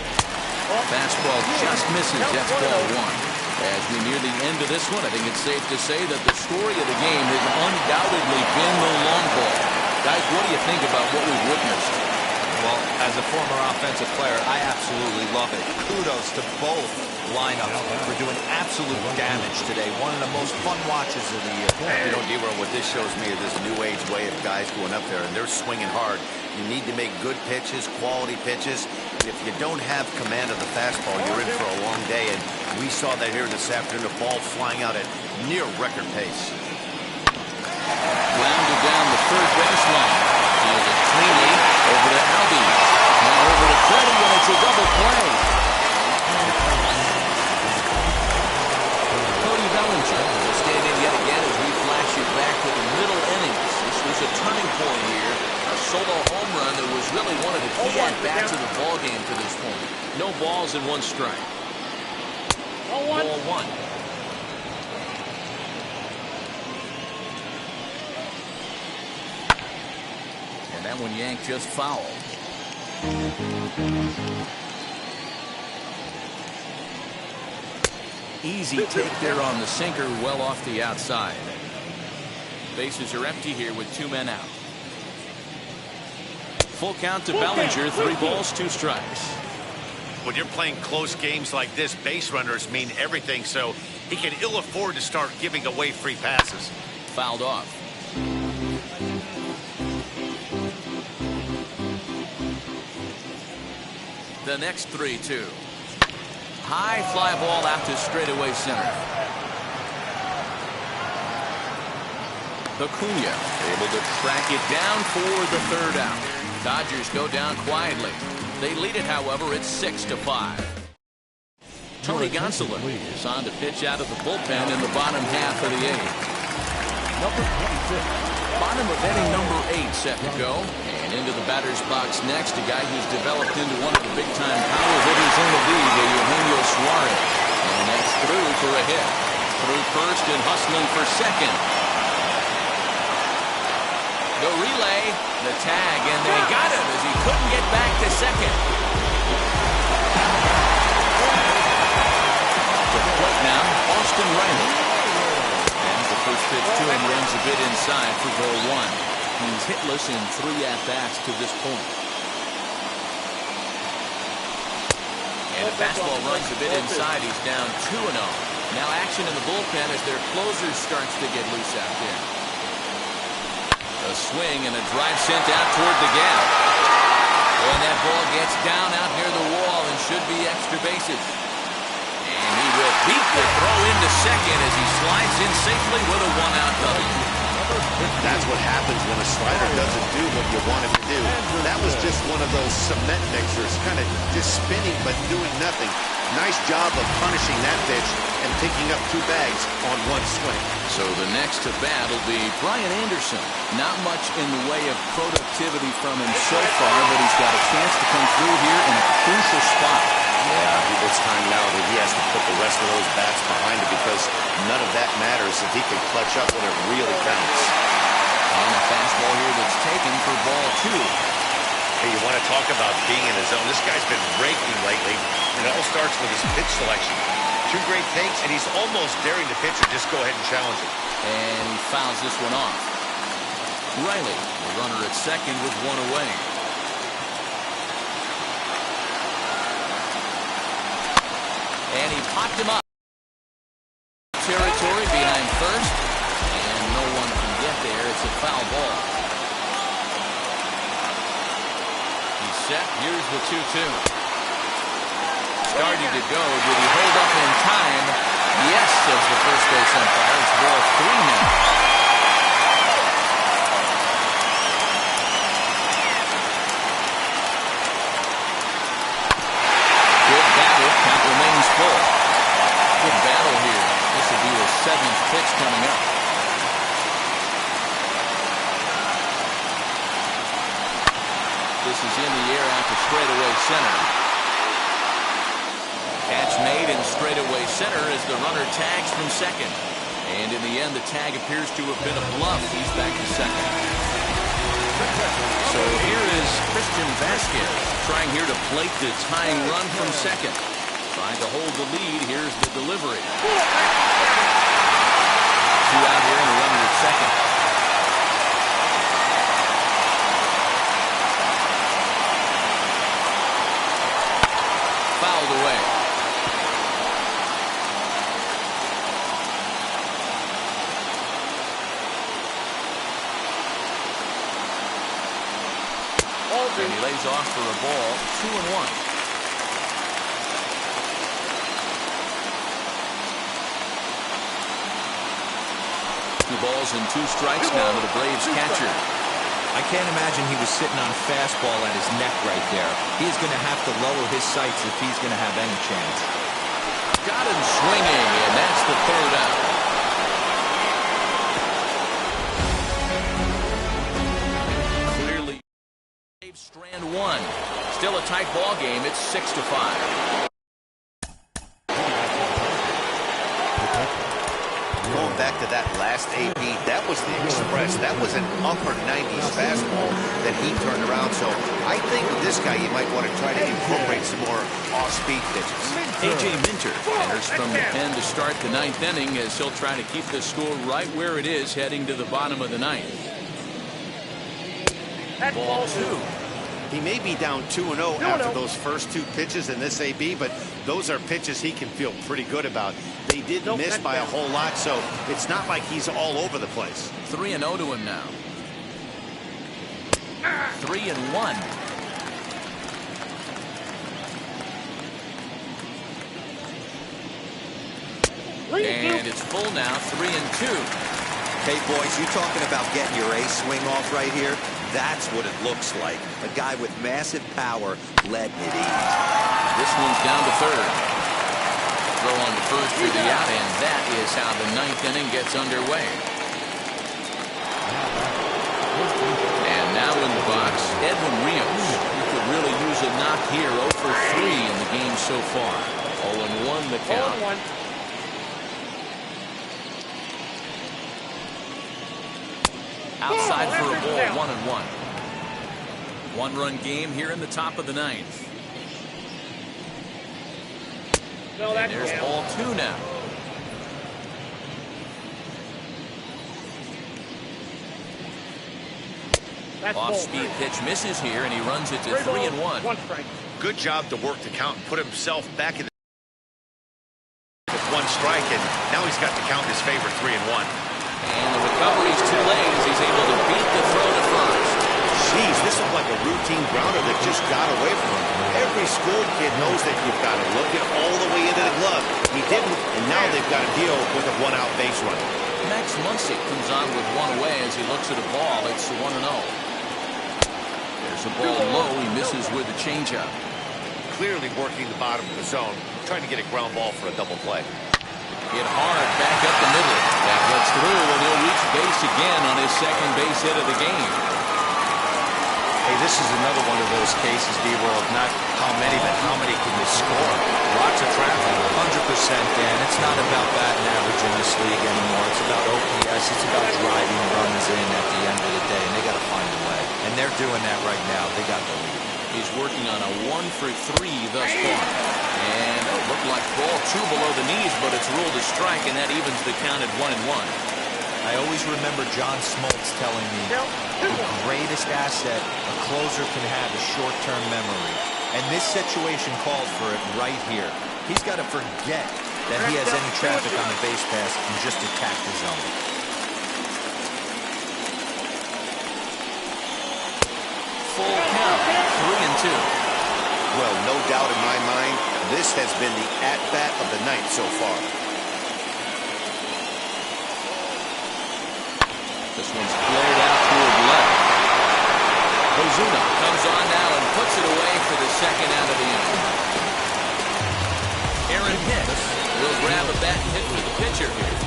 Fastball just misses. That's ball 1. As we near the end of this one, I think it's safe to say that the story of the game has undoubtedly been the long ball. Guys, what do you think about what we've witnessed? Well, as a former offensive player, I absolutely love it. Kudos to both lineups for doing absolute damage today. One of the most fun watches of the year. You know, D-Roll, what this shows me is this new age way of guys going up there, and they're swinging hard. You need to make good pitches, quality pitches. If you don't have command of the fastball, you're in for a long day, and we saw that here this afternoon, the ball flying out at near record pace. Grounded down the third baseline. He's a cleanly over to Albies. Now over to Freddie, and it's a double play. Cody Bellinger will stand in yet again as we flash it back to the middle innings. This was a turning point here. A solo home run that was really one of the key at-bats of the ball game to this point. No balls and 1 strike. Ball 1. And that one yanked just foul. Easy take there on the sinker, well off the outside. Bases are empty here with 2 men out. Full count to Bellinger, 3 balls, 2 strikes. When you're playing close games like this, base runners mean everything, so he can ill afford to start giving away free passes. Fouled off. The next 3-2. High fly ball out to straightaway center. Acuna able to track it down for the 3rd out. Dodgers go down quietly. They lead it, however, it's 6-5. Tony Gonsolin is on to pitch out of the bullpen in the bottom half of the 8th. Number 26. Bottom of inning number 8 set to go. And into the batter's box next, a guy who's developed into one of the big-time power hitters in the league, Eugenio Suarez. And that's through for a hit. Through first and hustling for second. The relay, the tag, and they got him as he couldn't get back to second. To the plate now, Austin Riley. And the first pitch to him runs a bit inside for ball 1. He's hitless in 3 at-bats to this point. And the fastball runs a bit inside. He's down 2-0. Now action in the bullpen as their closer starts to get loose out there. A swing and a drive sent out toward the gap. And that ball gets down out near the wall and should be extra bases. And he will beat the throw into second as he slides in safely with a 1-out W. That's what happens when a slider doesn't do what you want it to do. That was just one of those cement mixers, kind of just spinning but doing nothing. Nice job of punishing that pitch and picking up 2 bags on 1 swing. So the next to bat will be Brian Anderson. Not much in the way of productivity from him so far, but he's got a chance to come through here in a crucial spot. Yeah, it's time now that he has to put the rest of those bats behind him because none of that matters if he can clutch up when it really counts. And a fastball here that's taken for ball 2. Hey, you want to talk about being in the zone? This guy's been raking lately, and it all starts with his pitch selection. 2 great takes, and he's almost daring the pitcher just go ahead and challenge it. And he fouls this one off. Riley, the runner at second with 1 away. And he popped him up. Territory behind first, and no one can get there. It's a foul ball. He's set. Here's the 2-2. Starting to go. Did he hold up in time? Yes, says the first base umpire. It's ball 3 now. Good battle. Count remains full. Good battle here. This will be the 7th pitch coming up. This is in the air out to straightaway center. Catch made in straightaway center as the runner tags from second. And in the end, the tag appears to have been a bluff. He's back to second. So here is Christian Vasquez trying here to plate the tying run from second. Trying to hold the lead. Here's the delivery. 2 out here and a runner at second. Fouled away. And he lays off for a ball. 2-1. 2 balls and 2 strikes now to the Braves catcher. I can't imagine he was sitting on a fastball at his neck right there. He's going to have to lower his sights if he's going to have any chance. Got him swinging, and that's the 3rd out. Strand 1. Still a tight ball game. It's 6-5. Going back to that last AB, that was the express. That was an upper 90s fastball that he turned around. So I think with this guy, you might want to try to incorporate some more off-speed pitches. A.J. Minter enters from the pen to start the 9th inning as he'll try to keep the score right where it is heading to the bottom of the 9th. Ball 2. He may be down 2-0 after those first 2 pitches in this AB, but those are pitches he can feel pretty good about. They didn't miss by a whole lot, so it's not like he's all over the place. 3-0 to him now. 3-1. And it's full now. 3-2. Hey, boys, you talking about getting your ace swing off right here? That's what it looks like. A guy with massive power letting it eat. This one's down to 3rd. Throw on to first for the out, and that is how the 9th inning gets underway. And now in the box, Edwin Rios. He could really use a knock here. 0 for 3 in the game so far. 0-1 the count. 0-1. Outside for a ball, 1-1. 1-run game here in the top of the 9th. And there's ball 2 now. Off-speed pitch misses here, and he runs it to 3-1. Good job to work the count and put himself back in with 1 strike, and now he's got the count in his favor, 3-1. And the recovery's too late as he's able to beat the throw to first. Jeez, this looked like a routine grounder that just got away from him. Every school kid knows that you've got to look it all the way into the glove. He didn't, and now they've got to deal with a 1-out base runner. Max Muncy comes on with 1 away as he looks at a ball. It's 1-0. There's a ball low. He misses with a changeup. Clearly working the bottom of the zone, trying to get a ground ball for a double play. Hit hard back up the middle. That gets through, and he'll reach base again on his 2nd base hit of the game. Hey, this is another one of those cases, D-World, not how many, but how many can you score? Lots of traffic. 100%, Dan. It's not about batting average in this league anymore. It's about OPS. It's about driving runs in at the end of the day, and they got to find a way. And they're doing that right now. They got the lead. He's working on a 1-for-3 thus far. And it looked like ball 2 below the knees, but it's ruled a strike, and that evens the count at 1-1. I always remember John Smoltz telling me the greatest asset a closer can have is short-term memory. And this situation calls for it right here. He's got to forget that he has any traffic on the base pass and just attack the zone. Full count, 3-2. Well, no doubt in my mind, this has been the at-bat of the night so far. This one's flared out toward left. Ozuna comes on now and puts it away for the second out of the inning. Aaron Hicks will grab a bat and hit for the pitcher here.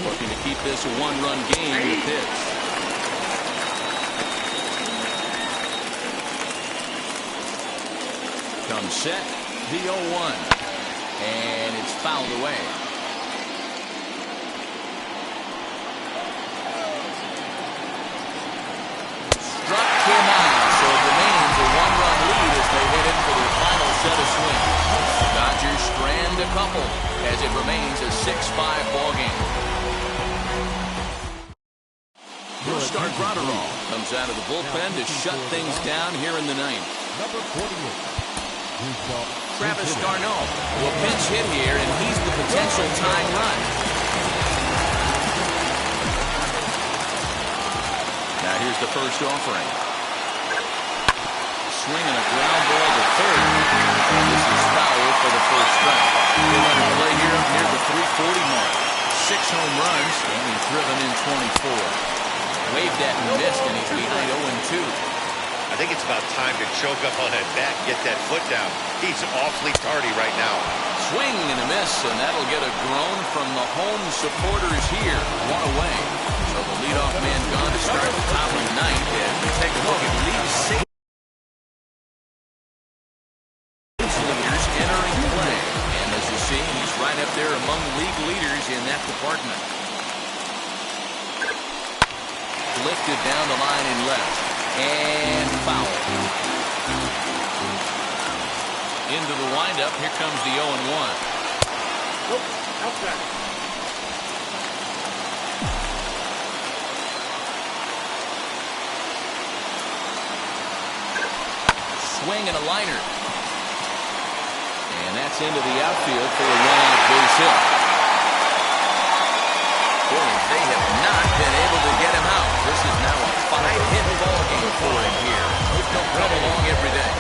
Looking to keep this a one-run game with Hicks. Comes set, the 0-1, and it's fouled away. Struck him out, so it remains a one-run lead as they head in for their final set of swings. The Dodgers strand a couple as it remains a 6-5 ball game. Brusdar Graterol comes out of the bullpen to shut things down here in the ninth. Number 48. Travis d'Arnaud will pinch hit here, and he's the potential tying run. Now here's the first offering. Swinging a ground ball to third. And this is foul for the first strike. He'll let it play here up near the 340 mark. 6 home runs, and he's driven in 24. Waved at and missed, and he's behind 0-2. I think it's about time to choke up on that bat and get that foot down. He's awfully tardy right now. Swing and a miss, and that'll get a groan from the home supporters here. 1 away. So the leadoff man gone to start the top of the ninth. And we take a look at league saves leaders entering play. And as you see, he's right up there among league leaders in that department. Lifted down the line in left. And foul. Into the windup. Here comes the 0-1. Nope, outside. Swing and a liner. And that's into the outfield for a one-out base hit. Boy, they have not been able to get him out. This is now a 5-hit ball game for him here. He'll come along every day.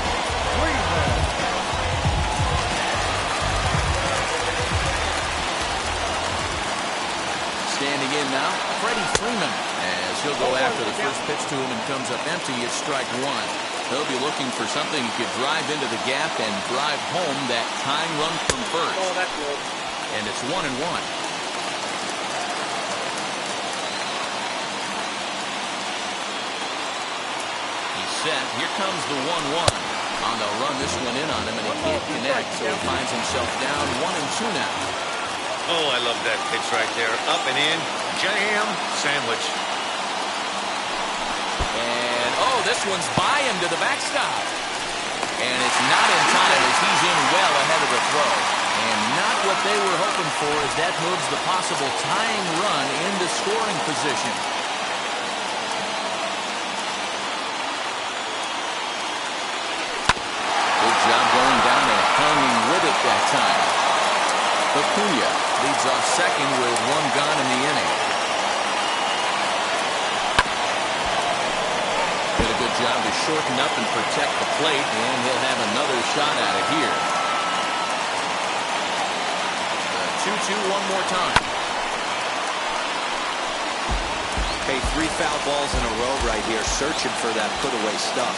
Standing in now, Freddie Freeman, as he'll go after the first pitch to him and comes up empty. It's strike 1. They'll be looking for something he could drive into the gap and drive home that tying run from first. Oh, that's good. And it's 1-1. Set. Here comes the 1-1. On the run, this one in on him, and he can't connect, so he finds himself down 1-2 now. Oh, I love that pitch right there. Up and in, jam, sandwich. And, oh, this one's by him to the backstop. And it's not in time as he's in well ahead of the throw. And not what they were hoping for as that moves the possible tying run into scoring position. Job going down and hanging with it that time. Acuna leads off second with 1 gone in the inning. Did a good job to shorten up and protect the plate, and he'll have another shot at it here. 2-2 one more time. Okay, 3 foul balls in a row right here, searching for that put-away stuff.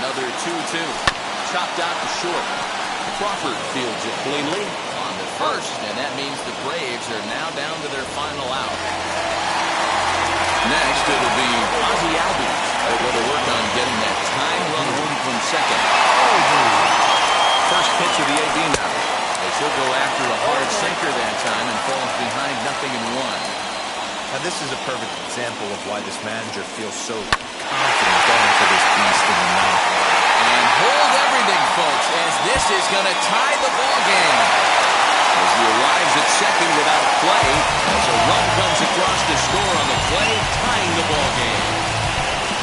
Another 2-2. Chopped out to short. Crawford fields it cleanly on the first, and that means the Braves are now down to their final out. Next, it'll be Ozzie Albies. They'll go to work on getting that time run home from second. First pitch of the AB now. As he'll go after a hard sinker that time and falls behind 0-1. Now, this is a perfect example of why this manager feels so confident going for this beast in the ninth. And hold everything, folks, as this is going to tie the ball game. As he arrives at second without a play, as a run comes across to score on the play, tying the ball game.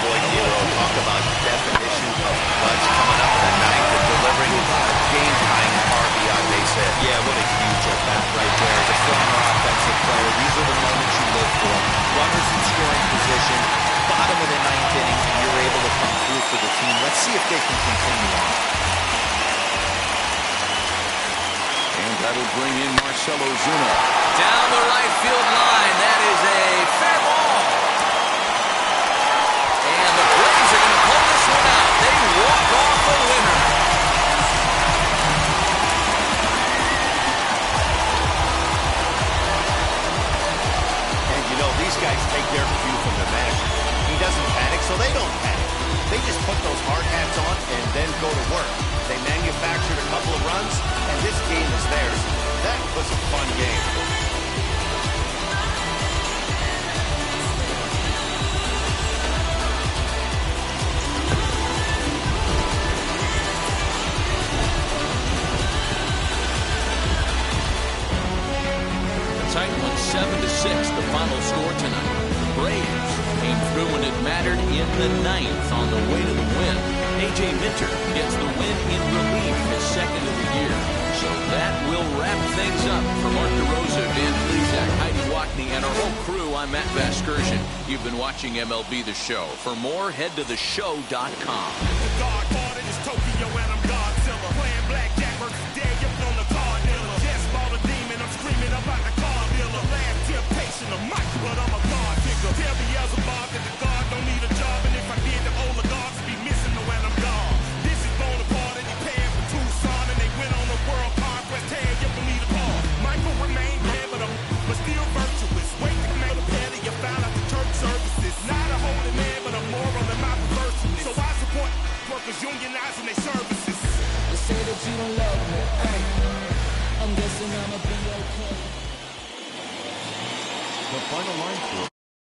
Boy, Dero, talk about definition of clutch coming up in the ninth and delivering a game-tying RBI base hit. Yeah, what a huge at-bat right there. As a former offensive player, these are the moments you live for. Runners in scoring position, bottom of the ninth inning, and you're able to come through for the team. Let's see if they can continue on. And that'll bring in Marcell Ozuna. Down the right field line. That is a fair ball. And the Braves are going to pull this one out. They walk off a winner. And you know, these guys take their cue from the manager. He doesn't panic, so they don't panic. They just put those hard hats on and then go to work. They manufactured a couple of runs, and this game is theirs. That was a fun game. The tight one, 7-6, the final score tonight. The Braves came through when it mattered in the ninth on the way to the win. A.J. Minter gets the win in relief, his second of the year. So that will wrap things up. For Mark DeRosa, Dan Plesac, Heidi Watney, and our whole crew, I'm Matt Vasgersian. You've been watching MLB The Show. For more, head to theshow.com. The Godfather is Tokyo and I'm Godzilla. Playing blackjack versus Daniel on the card dealer. Just bought a demon, I'm screaming about the car dealer. Last temptation of Mike, but I'm a God kicker. Tell Beelzebub that the God don't need a job, and if I did, the oligarchs would be missing the when I'm gone. This is Bonaparte and he paying for Tucson, and they went on the world conquest. Tell you don't need a car. Michael remained dead, but still virtuous. Wait to make a petty, you found out the church services. Not a holy man, but a moral in my perverseness. So I support workers unionizing their services. They say that you don't love me, hey. I'm guessing I'ma be okay. The final line for